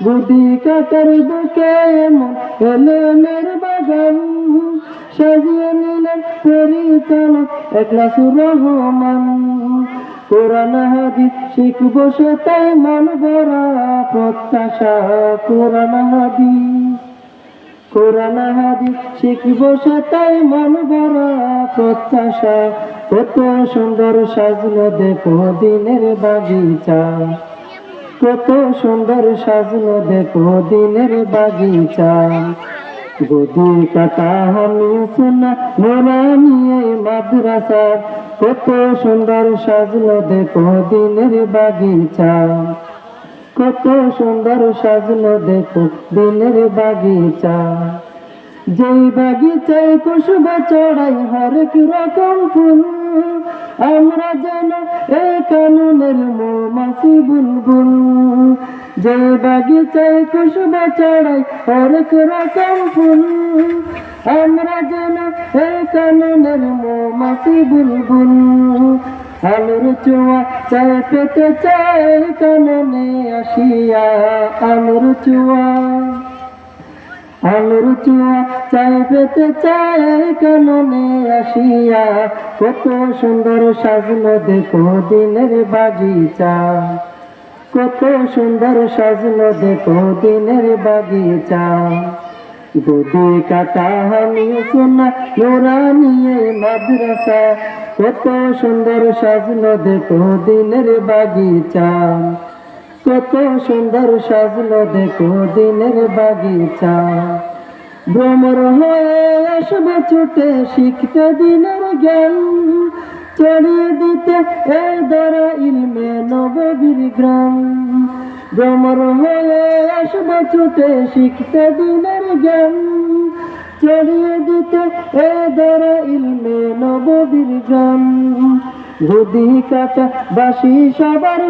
গুদি কাটার বুকে এমন এলেমের বাগান, সাজিয়ে নিলেন পরিচালক একলাসুর রহমান। কোরআন হাদিস শিখবো সে তাই মন ভরা প্রত্যাশা। কোরআন হাদিস শিখবো সে তাই মন ভরা প্রত্যাশা। কত সুন্দর সাজলো দেখো দিনের বাগিচা, কত সুন্দর সাজলো দেখো দিনের বাগিচা। গদি কাটা হামিসুনা নুরানি মাদ্রাসা, কত সুন্দর সাজলো দেখো দিনের বাগিচা, কত সুন্দর সাজলো দেখো দিনের বাগিচা। যেই বাগিচায় খুশবু চড়াই হরেক রকম ফুল, আমরা যেন এই কাননের মৌমাছি বুলবুল। যে বাগিচায় খুশবু চড়াই হরেক রকম ফুল, আমরা যেন এই কাননের মৌমাছি বুলবুল। আলোর চুয়া চাই পেতে চাই কাননে আসিয়া, আলোর চুয়া চাই পেতে চাই কাননে আসিয়া। কত সুন্দর সাজলো দেখো দিনের বাগিচা, কত সুন্দর সাজলো দেখো দিনের বাগিচা। গদি কাটা হামিসুনা নুরানি মাদ্রাসা, কত সুন্দর সাজলো দেখো দিনের বাগিচা, কত সুন্দর সাজলো দেখো দিনের বাগিচা। ভ্রমর হয়ে আসবে ছুটে শিখতে দিনের জ্ঞান, ছড়িয়ে দিতে এই দ্বারা ইলমে নববীর গ্রাম। ভ্রমর হয়ে আসবে ছুটে শিখতে দিনের জ্ঞান, ছড়িয়ে দিতে এই দ্বারা ইলমে নববীর গ্রাম। গদি কাটা বাসি সবার